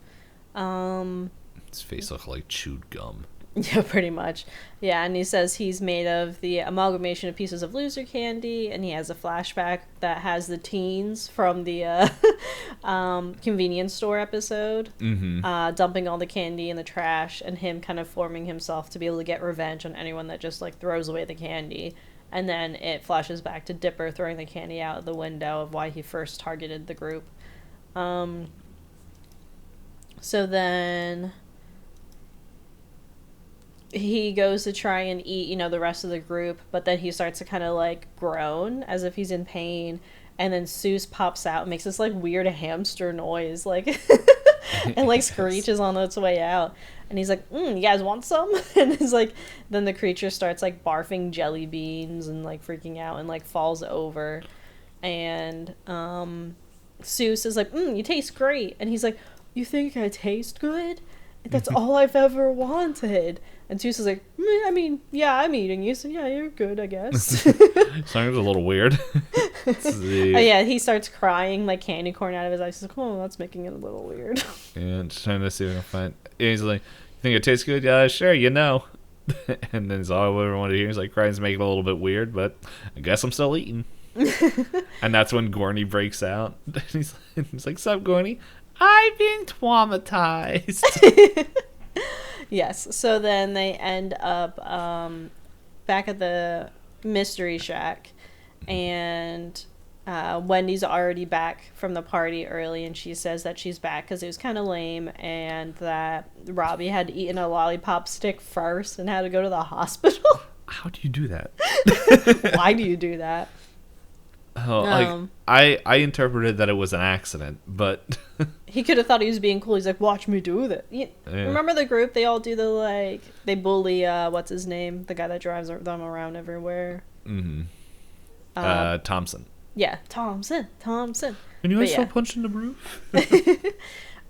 His face looks like chewed gum. Yeah, pretty much. Yeah, and he says he's made of the amalgamation of pieces of loser candy, and he has a flashback that has the teens from the convenience store episode, dumping all the candy in the trash, and him kind of forming himself to be able to get revenge on anyone that just, like, throws away the candy. And then it flashes back to Dipper throwing the candy out of the window of why he first targeted the group. So then he goes to try and eat, the rest of the group, but then he starts to kind of, like, groan as if he's in pain, and then Seuss pops out and makes this, like, weird hamster noise, like, and, like, screeches on its way out, and he's like, you guys want some? And it's like, then the creature starts, like, barfing jelly beans and, like, freaking out and, like, falls over, and, Seuss is like, you taste great, and he's like, you think I taste good? That's all I've ever wanted. And Seuss is like, I mean, yeah, I'm eating you, so yeah, you're good, I guess. Sounds a little weird. Oh, yeah, he starts crying, like, candy corn out of his eyes. He's like, oh, that's making it a little weird. Yeah, just trying to see if I can find... Yeah, he's like, you think it tastes good? Yeah, sure, And then he's all I ever wanted to hear. He's like, crying's making it a little bit weird, but I guess I'm still eating. And that's when Gorny breaks out. He's like, sup, Gorny? I've been traumatized. Yes, so then they end up back at the Mystery Shack, and Wendy's already back from the party early, and she says that she's back because it was kind of lame, and that Robbie had eaten a lollipop stick first and had to go to the hospital. How do you do that? Why do you do that? Oh, like, I interpreted that it was an accident, but he could have thought he was being cool. He's like, watch me do that. Remember the group? They all do the, like, they bully, what's his name? The guy that drives them around everywhere. Thompson. Yeah, Thompson. And you guys still punching the roof?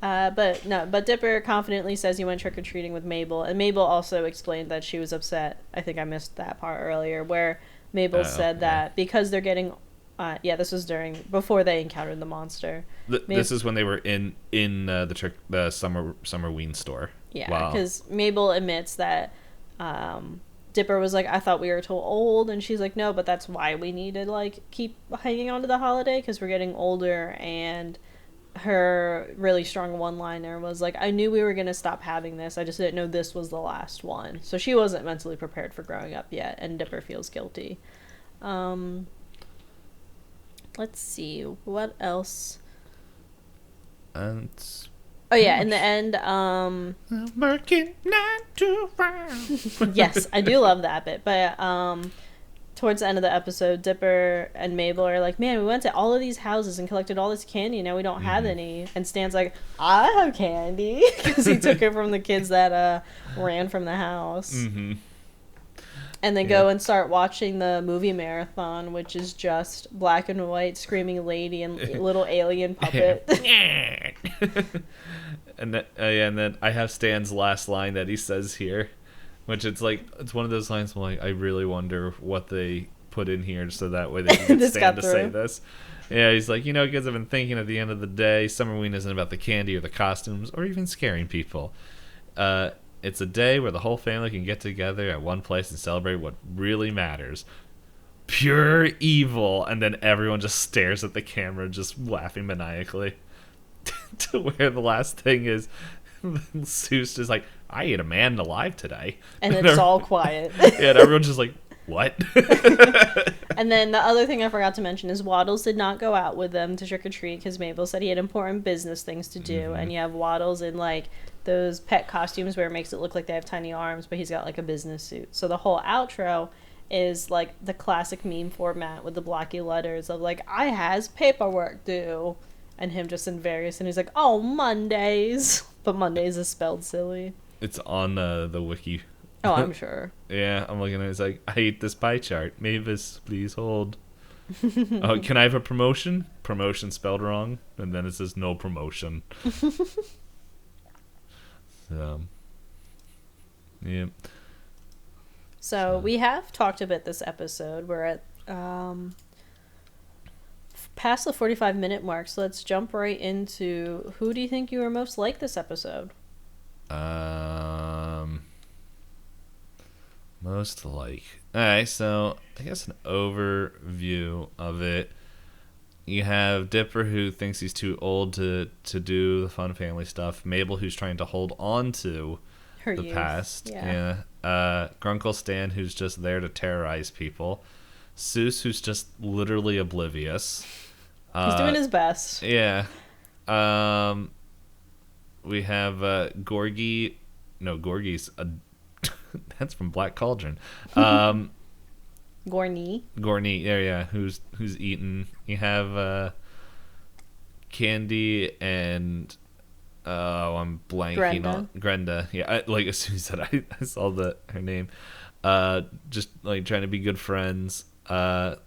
But Dipper confidently says he went trick-or-treating with Mabel, and Mabel also explained that she was upset. I think I missed that part earlier, where Mabel said that because they're getting... this was before they encountered the monster. This is when they were in the Summerween store. Yeah, because Mabel admits that Dipper was like, I thought we were too old, and she's like, no, but that's why we need to, like, keep hanging on to the holiday, because we're getting older. And her really strong one-liner was like, I knew we were going to stop having this, I just didn't know this was the last one. So she wasn't mentally prepared for growing up yet, and Dipper feels guilty. Let's see, what else? In the end, working 9 to 5. Yes, I do love that bit, but towards the end of the episode, Dipper and Mabel are like, man, we went to all of these houses and collected all this candy, now we don't have any. And Stan's like, I have candy, because he took it from the kids that ran from the house. Mm-hmm. And then go and start watching the movie marathon, which is just black and white screaming lady and little alien puppet. And then I have Stan's last line that he says here, which it's one of those lines I'm like, I really wonder what they put in here so that way they can get Stan to say this. Yeah, he's like, kids, I've been thinking at the end of the day, Summerween isn't about the candy or the costumes or even scaring people. It's a day where the whole family can get together at one place and celebrate what really matters. Pure evil. And then everyone just stares at the camera, just laughing maniacally. To where the last thing is, Seuss is like, I ate a man alive today. And it's all quiet. Yeah, and everyone's just like, what? And then the other thing I forgot to mention is Waddles did not go out with them to trick-or-treat because Mabel said he had important business things to do. Mm-hmm. And you have Waddles in, like, those pet costumes where it makes it look like they have tiny arms, but he's got, like, a business suit. So the whole outro is, like, the classic meme format with the blocky letters of, like, I has paperwork due. And him just in various, and he's like, oh, Mondays. But Mondays is spelled silly. It's on the wiki. Oh, I'm sure. Yeah, I'm looking at it. It's like, I hate this pie chart. Mavis, please hold. Oh, can I have a promotion? Promotion spelled wrong. And then it says no promotion. So, yeah. So we have talked a bit this episode. We're at past the 45-minute mark, so let's jump right into who do you think you were most like this episode? Most like. Alright, so I guess an overview of it. You have Dipper, who thinks he's too old to do the fun family stuff. Mabel, who's trying to hold on to Her the youth. past. Yeah. Grunkle Stan, who's just there to terrorize people. Seuss, who's just literally oblivious. He's doing his best. Yeah. We have Gorgie. No, Gorgie's that's from Black Cauldron. Gorney. Gorney, yeah, who's eaten. You have Candy and I'm blanking on Grenda. Yeah, like as soon as I saw her name, just like trying to be good friends. The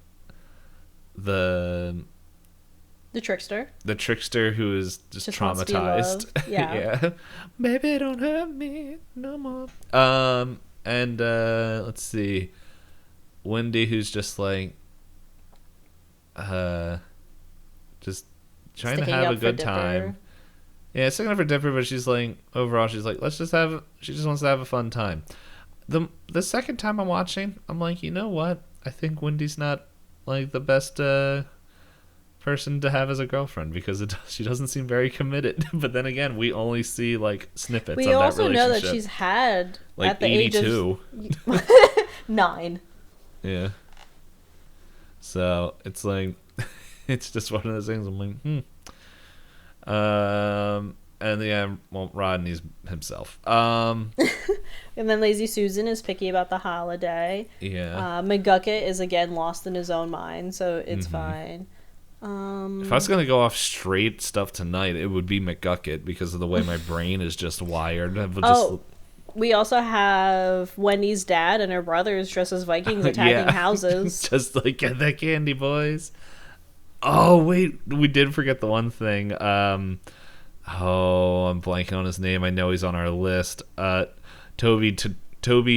trickster. The trickster who is just traumatized. Yeah. Yeah. Baby, don't hurt me no more. And let's see. Wendy, who's just like just trying Sticking to have up a for good Dipper. time. Yeah, sticking up for Dipper, but she's like overall she's like, she just wants to have a fun time. The second time I'm watching, I'm like, you know what? I think Wendy's not like the best person to have as a girlfriend because she doesn't seem very committed. But then again, we only see like snippets We of that also relationship. know that she's had like at the 82. age of 9. Yeah. So it's like it's just one of those things. I'm like, and yeah, well, Rodney's himself. And then Lazy Susan is picky about the holiday. Yeah. McGucket is again lost in his own mind, so it's fine. If I was gonna go off straight stuff tonight, it would be McGucket because of the way my brain is just wired. We also have Wendy's dad and her brothers dressed as Vikings attacking houses. Just like, get that candy, boys. Oh, wait. We did forget the one thing. I'm blanking on his name. I know he's on our list. Toby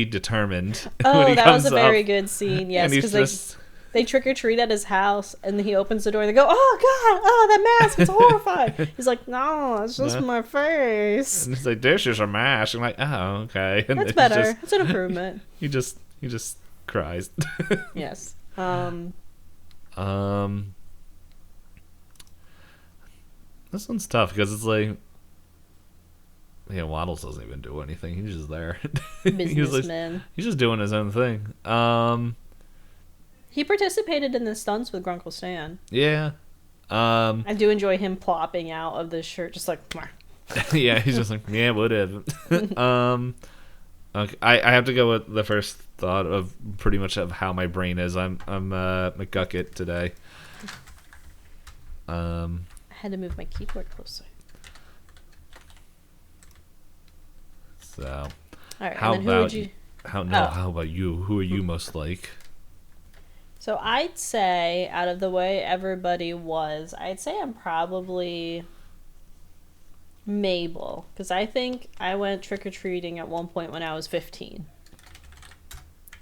Determined. Oh, that was a very good scene. Yes, because they trick-or-treat at his house, and he opens the door, and they go, oh, God, oh, that mask, it's horrifying. He's like, no, it's just my face. And he's like, this is a mask. I'm like, oh, okay. And that's better. It's an improvement. He just cries. Yes. This one's tough, because it's like, yeah, Waddles doesn't even do anything. He's just there. Businessman. He's just doing his own thing. He participated in the stunts with Grunkle Stan. Yeah. I do enjoy him plopping out of the shirt, just like... Yeah, he's just like, yeah, whatever. Okay, I have to go with the first thought of pretty much of how my brain is. I'm McGucket today. I had to move my keyboard closer. So, all right. how and then about who would you? how about you? Who are you most like? So I'd say, out of the way everybody was, I'd say I'm probably Mabel, because I think I went trick-or-treating at one point when I was 15.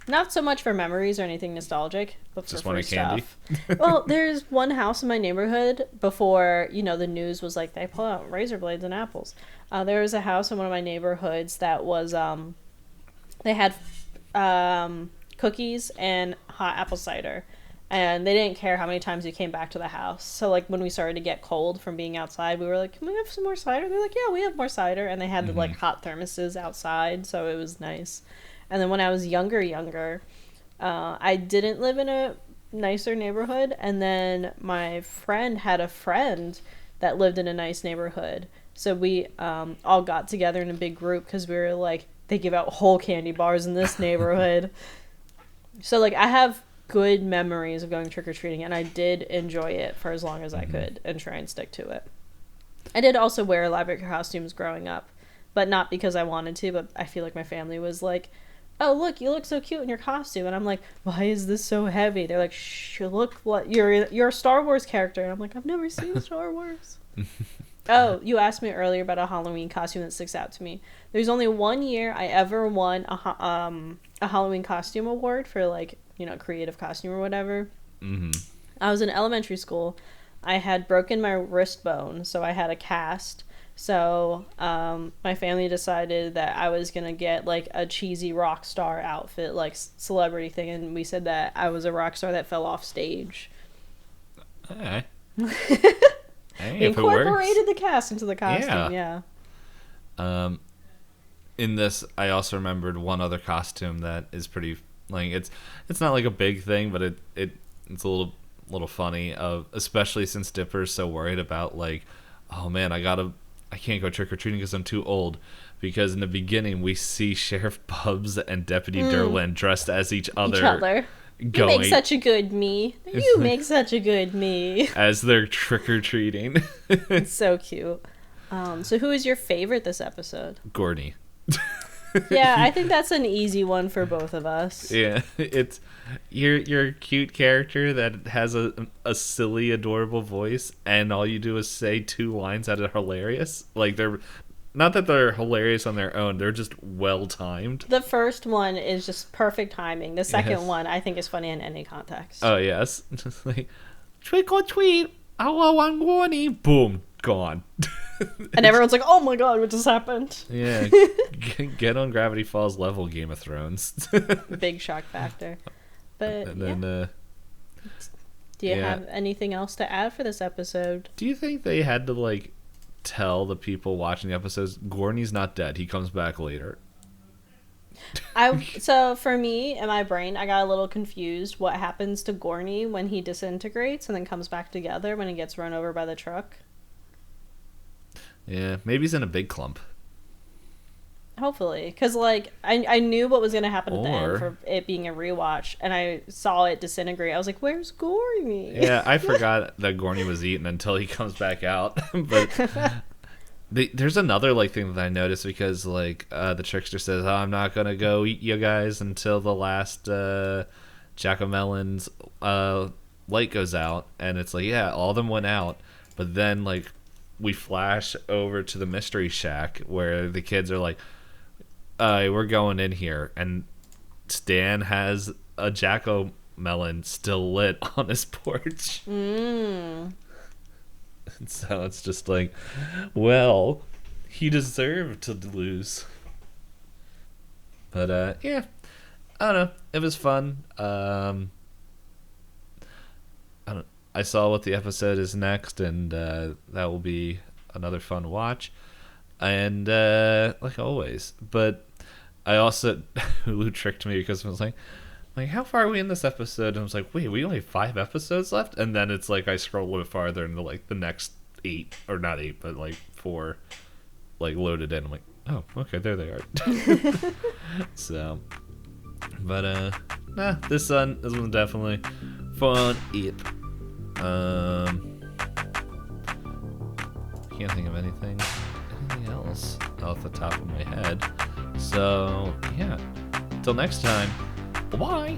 Not so much for memories or anything nostalgic, but for Just free wanted candy? stuff. Well, there's one house in my neighborhood before, the news was like, they pull out razor blades and apples. There was a house in one of my neighborhoods that was, they had cookies and hot apple cider. And they didn't care how many times we came back to the house. So, like, when we started to get cold from being outside, we were like, can we have some more cider? They're like, yeah, we have more cider. And they had the, like, hot thermoses outside, so it was nice. And then when I was younger, I didn't live in a nicer neighborhood. And then my friend had a friend that lived in a nice neighborhood. So we all got together in a big group because we were like, they give out whole candy bars in this neighborhood. So, like, I have good memories of going trick-or-treating, and I did enjoy it for as long as I could and try and stick to it. I did also wear elaborate costumes growing up, but not because I wanted to, but I feel like my family was like, oh, look, you look so cute in your costume. And I'm like, why is this so heavy? They're like, shh, you look like you're a Star Wars character. And I'm like, I've never seen Star Wars. Oh, you asked me earlier about a Halloween costume that sticks out to me. There's only one year I ever won a Halloween costume award for, like, creative costume or whatever. I was in elementary school. I had broken my wrist bone, so I had a cast. So my family decided that I was going to get, like, a cheesy rock star outfit, like, celebrity thing, and we said that I was a rock star that fell off stage. Hey, Incorporated the cast into the costume, yeah. In this, I also remembered one other costume that is pretty, like, it's not like a big thing, but it's a little funny, especially since Dipper's so worried about, like, oh man, I can't go trick-or-treating because I'm too old. Because in the beginning, we see Sheriff Bubbs and Deputy Derlin dressed as each other. You make such a good me. You make such a good me. As they're trick-or-treating. It's so cute. So who is your favorite this episode? Gordy. Yeah, I think that's an easy one for both of us. Yeah, it's you're a cute character that has a silly, adorable voice, and all you do is say two lines that are hilarious. Like, they're not that they're hilarious on their own; they're just well timed. The first one is just perfect timing. The second one, I think, is funny in any context. Oh yes, just like trick or treat, I want Gordy. Boom, gone. And everyone's like, oh my god, what just happened? Yeah, get on Gravity Falls level, Game of Thrones. Big shock factor. But and then, do you have anything else to add for this episode? Do you think they had to, like, tell the people watching the episodes, Gordy's not dead, he comes back later? So for me, in my brain, I got a little confused what happens to Gorny when he disintegrates and then comes back together when he gets run over by the truck. Yeah, maybe he's in a big clump. Hopefully, because, like, I knew what was going to happen at the end for it being a rewatch, and I saw it disintegrate. I was like, where's Gorny? Yeah, I forgot that Gorny was eaten until he comes back out. But there's another, like, thing that I noticed because, like, the trickster says, oh, I'm not going to go eat you guys until the last Jack-o'-melon's light goes out. And it's like, yeah, all of them went out. But then, like, we flash over to the Mystery Shack where the kids are like, we're going in here. And Stan has a jack-o'-melon still lit on his porch. And so it's just like, well, he deserved to lose. But, yeah, I don't know. It was fun. I saw what the episode is next, and that will be another fun watch. And like always, but I also Hulu tricked me because I was like, how far are we in this episode? And I was like, wait, we only have 5 episodes left. And then it's like I scroll a little bit farther into, like, the next 8, or not 8, but like 4, like, loaded in. I'm like, Oh, okay, there they are. So, but nah, this was definitely fun. Can't think of anything else off the top of my head. So yeah, till next time. Bye.